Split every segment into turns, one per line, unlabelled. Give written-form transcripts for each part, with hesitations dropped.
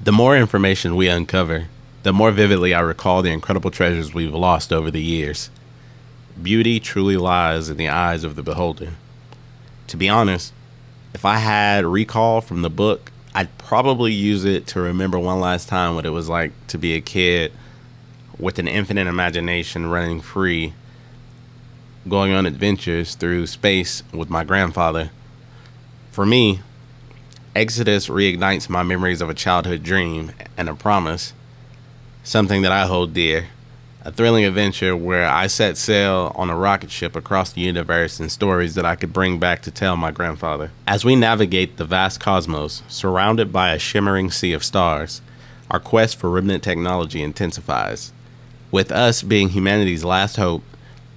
The more information we uncover, the more vividly I recall the incredible treasures we've lost over the years. Beauty truly lies in the eyes of the beholder. To be honest, if I had recall from the book, I'd probably use it to remember one last time what it was like to be a kid with an infinite imagination running free, going on adventures through space with my grandfather. For me, Exodus reignites my memories of a childhood dream and a promise, something that I hold dear. A thrilling adventure where I set sail on a rocket ship across the universe and stories that I could bring back to tell my grandfather. As we navigate the vast cosmos, surrounded by a shimmering sea of stars, our quest for remnant technology intensifies. With us being humanity's last hope,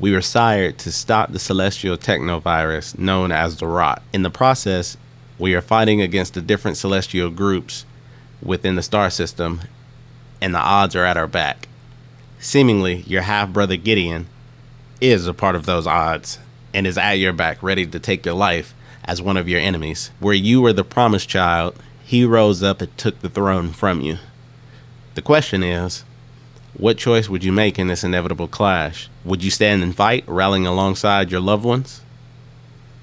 we were sired to stop the celestial technovirus known as the Rot. In the process, we are fighting against the different celestial groups within the star system, and the odds are at our back. Seemingly, your half-brother Gideon is a part of those odds and is at your back ready to take your life as one of your enemies. Where you were the promised child, he rose up and took the throne from you. The question is, what choice would you make in this inevitable clash? Would you stand and fight, rallying alongside your loved ones?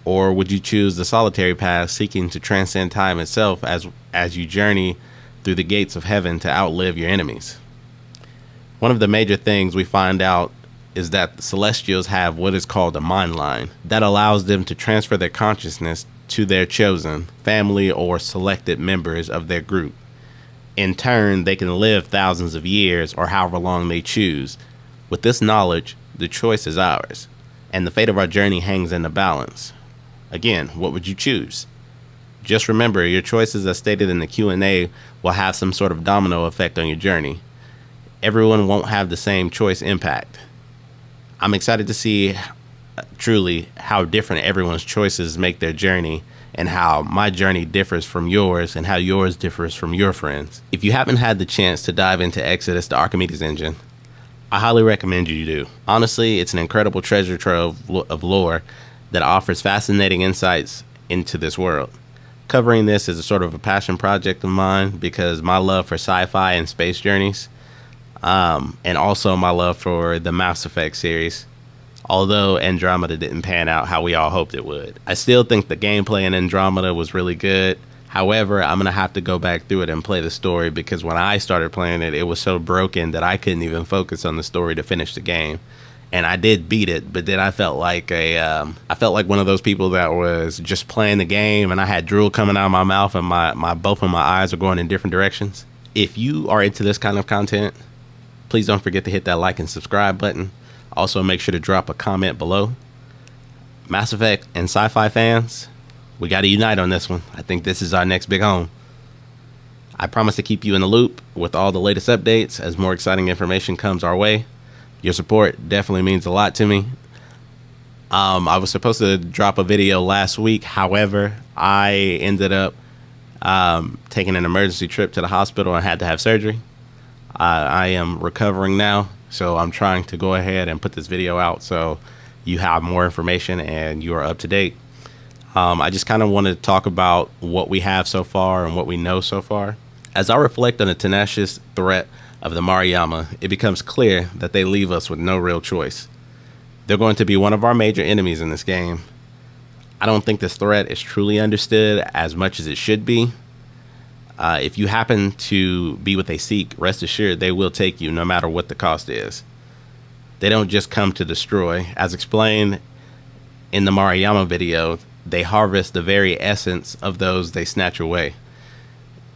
Or would you choose the solitary path, seeking to transcend time itself as you journey through the gates of heaven to outlive your enemies? One of the major things we find out is that the Celestials have what is called a mind line that allows them to transfer their consciousness to their chosen family or selected members of their group. In turn, they can live thousands of years or however long they choose. With this knowledge, the choice is ours, and the fate of our journey hangs in the balance. Again, what would you choose? Just remember, your choices as stated in the Q&A will have some sort of domino effect on your journey. Everyone won't have the same choice impact. I'm excited to see truly how different everyone's choices make their journey, and how my journey differs from yours and how yours differs from your friends. If you haven't had the chance to dive into Exodus, the Archimedes Engine, I highly recommend you do. Honestly, it's an incredible treasure trove of lore that offers fascinating insights into this world. Covering this is a sort of a passion project of mine because my love for sci-fi and space journeys, and also my love for the Mass Effect series. Although Andromeda didn't pan out how we all hoped it would. I still think the gameplay in Andromeda was really good. However, I'm going to have to go back through it and play the story because when I started playing it, it was so broken that I couldn't even focus on the story to finish the game. And I did beat it, but then I felt like one of those people that was just playing the game and I had drool coming out of my mouth and my both of my eyes are going in different directions. If you are into this kind of content, please don't forget to hit that like and subscribe button. Also, make sure to drop a comment below. Mass Effect and sci-fi fans, we got to unite on this one. I think this is our next big home. I promise to keep you in the loop with all the latest updates as more exciting information comes our way. Your support definitely means a lot to me. I was supposed to drop a video last week. However, I ended up taking an emergency trip to the hospital and had to have surgery. I am recovering now. So I'm trying to go ahead and put this video out so you have more information and you are up to date. I just kind of wanted to talk about what we have so far and what we know so far. As I reflect on the tenacious threat of the Mara Yama, it becomes clear that they leave us with no real choice. They're going to be one of our major enemies in this game. I don't think this threat is truly understood as much as it should be. If you happen to be with a Sikh, rest assured they will take you no matter what the cost is. They don't just come to destroy. As explained in the Mara Yama video, they harvest the very essence of those they snatch away.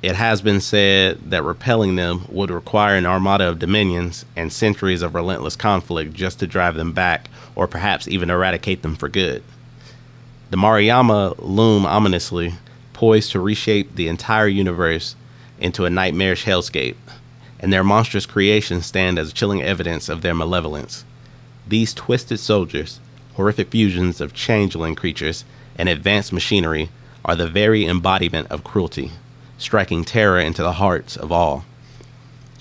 It has been said that repelling them would require an armada of dominions and centuries of relentless conflict just to drive them back, or perhaps even eradicate them for good. The Mara Yama loom ominously, poised to reshape the entire universe into a nightmarish hellscape, and their monstrous creations stand as chilling evidence of their malevolence. These twisted soldiers, horrific fusions of changeling creatures and advanced machinery, are the very embodiment of cruelty, striking terror into the hearts of all.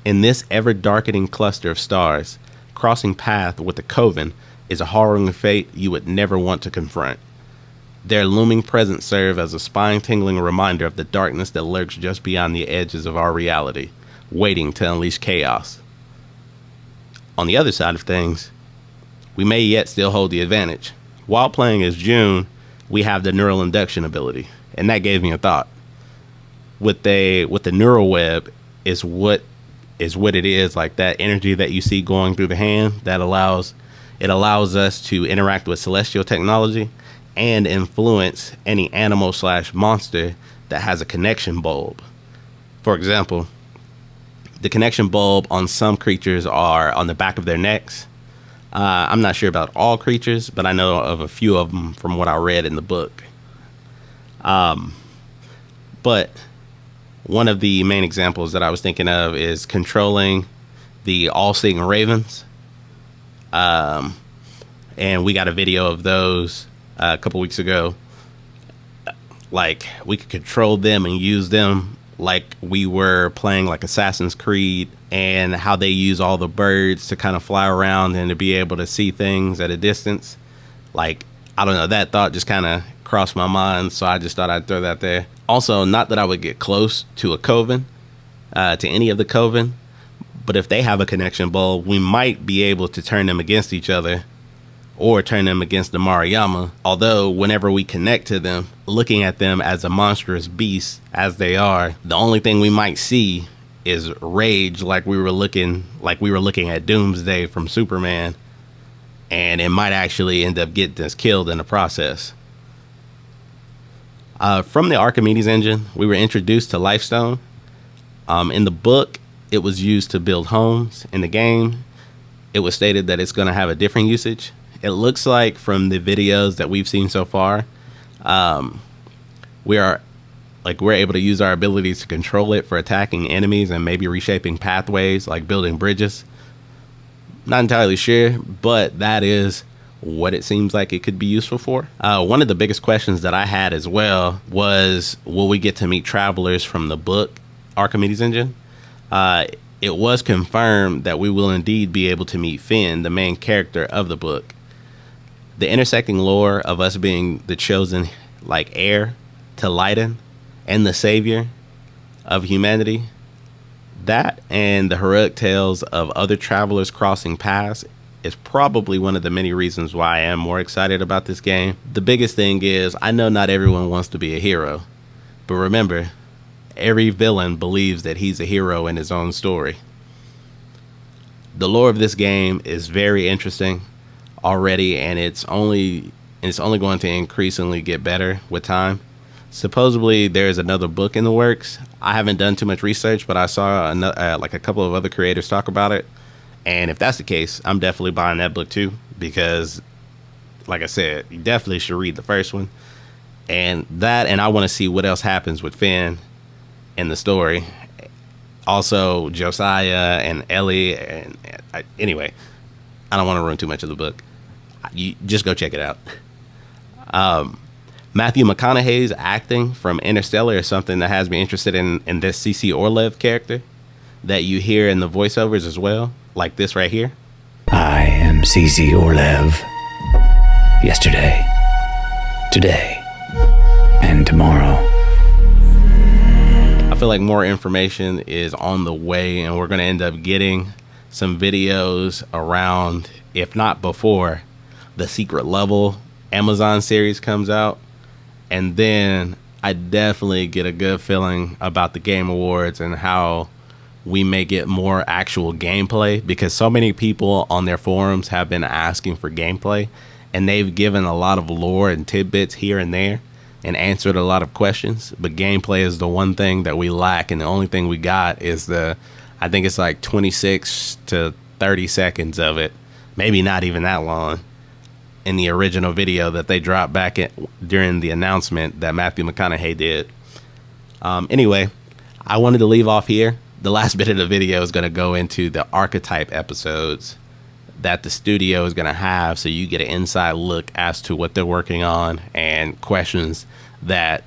In this ever-darkening cluster of stars, crossing path with the Koven is a harrowing fate you would never want to confront. Their looming presence serve as a spine-tingling reminder of the darkness that lurks just beyond the edges of our reality, waiting to unleash chaos. On the other side of things, we may yet still hold the advantage. While playing as June, we have the neural induction ability, and that gave me a thought. With the neural web is what it is, like that energy that you see going through the hand that allows us to interact with celestial technology and influence any animal / monster that has a connection bulb. For example, the connection bulb on some creatures are on the back of their necks. I'm not sure about all creatures, but I know of a few of them from what I read in the book. But one of the main examples that I was thinking of is controlling the all-seeing ravens. And we got a video of those a couple weeks ago. Like, we could control them and use them like we were playing like Assassin's Creed, and how they use all the birds to kind of fly around and to be able to see things at a distance. Like, I don't know, that thought just kind of crossed my mind, so I just thought I'd throw that there. Also, not that I would get close to a Koven, to any of the Koven, but if they have a connection bulb, we might be able to turn them against each other or turn them against the Mara Yama. Although, whenever we connect to them, looking at them as a monstrous beast as they are, the only thing we might see is rage, like we were looking at Doomsday from Superman, and it might actually end up getting us killed in the process. From the Archimedes Engine, we were introduced to Lifestone. In the book, it was used to build homes. In the game, it was stated that it's going to have a different usage. It looks like from the videos that we've seen so far, we're able to use our abilities to control it for attacking enemies and maybe reshaping pathways, like building bridges. Not entirely sure, but that is what it seems like it could be useful for. One of the biggest questions that I had as well was, will we get to meet travelers from the book Archimedes Engine? It was confirmed that we will indeed be able to meet Finn, the main character of the book. The intersecting lore of us being the chosen heir to Leiden and the savior of humanity, that and the heroic tales of other travelers crossing paths is probably one of the many reasons why I am more excited about this game. The biggest thing is, I know not everyone wants to be a hero, but remember, every villain believes that he's a hero in his own story. The lore of this game is very interesting already, and it's only going to increasingly get better with time. Supposedly there's another book in the works. I haven't done too much research, but I saw a couple of other creators talk about it, and if that's the case, I'm definitely buying that book too, because like I said, you definitely should read the first one, and I want to see what else happens with Finn in the story. Also Josiah and Ellie, and anyway, I don't want to ruin too much of the book. You just go check it out. Matthew McConaughey's acting from Interstellar is something that has me interested in this CC Orlev character that you hear in the voiceovers as well, like this right here.
I am CC Orlev. Yesterday, today, and tomorrow.
I feel like more information is on the way, and we're going to end up getting some videos around, if not before, the Secret Level Amazon series comes out. And then I definitely get a good feeling about the Game Awards and how we may get more actual gameplay, because so many people on their forums have been asking for gameplay, and they've given a lot of lore and tidbits here and there and answered a lot of questions, but gameplay is the one thing that we lack, and the only thing we got is I think it's like 26 to 30 seconds of it, maybe not even that long, in the original video that they dropped back during the announcement that Matthew McConaughey did. Anyway, I wanted to leave off here. The last bit of the video is going to go into the Archetype episodes that the studio is going to have, so you get an inside look as to what they're working on and questions that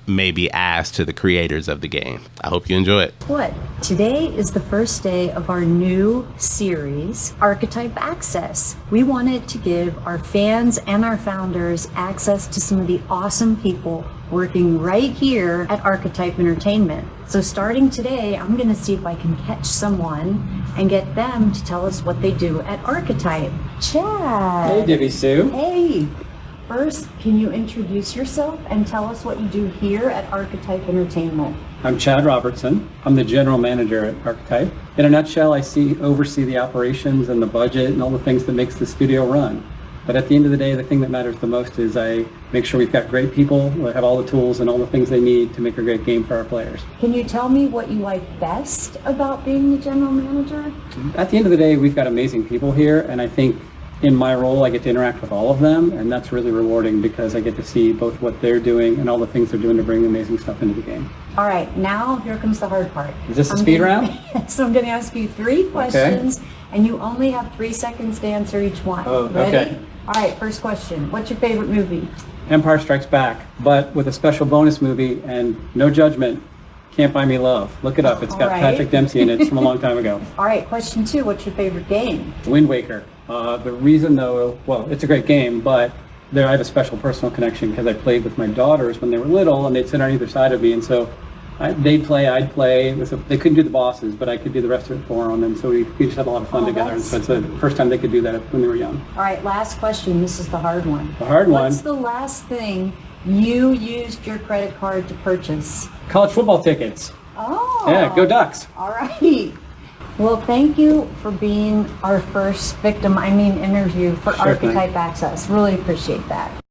may be asked to the creators of the game. I hope you enjoy it.
What? Today is the first day of our new series, Archetype Access. We wanted to give our fans and our founders access to some of the awesome people working right here at Archetype Entertainment. So starting today, I'm going to see if I can catch someone and get them to tell us what they do at Archetype. Chad.
Hey, Divvy Sue.
Hey. First, can you introduce yourself and tell us what you do here at Archetype Entertainment?
I'm Chad Robertson. I'm the general manager at Archetype. In a nutshell, I oversee the operations and the budget and all the things that makes the studio run. But at the end of the day, the thing that matters the most is I make sure we've got great people that have all the tools and all the things they need to make a great game for our players.
Can you tell me what you like best about being the general manager?
At the end of the day, we've got amazing people here, and I think in my role, I get to interact with all of them, and that's really rewarding because I get to see both what they're doing and all the things they're doing to bring amazing stuff into the game.
All right, now here comes the hard part.
Is this a speed round?
So I'm going to ask you 3 questions, and you only have 3 seconds to answer each one.
Oh,
Ready?
okay.
All right, first question. What's your favorite movie?
Empire Strikes Back, but with a special bonus movie and no judgment. Can't Buy Me Love. Look it up. It's got
All right.
Patrick Dempsey in it. It's from a long time ago.
All right, question 2. What's your favorite game?
Wind Waker. The reason though, well, it's a great game, but I have a special personal connection because I played with my daughters when they were little, and they'd sit on either side of me, and so they'd play, I'd play. They couldn't do the bosses, but I could do the rest of it for them, and so we just had a lot of fun together. And so it's the first time they could do that when they were young.
All right, last question. This is the hard one.
The hard one.
What's the last thing you used your credit card to purchase?
College football tickets.
Oh.
Yeah, go Ducks.
All right. Well, thank you for being our first interview for
Sure thing.
Archetype Access. Really appreciate that.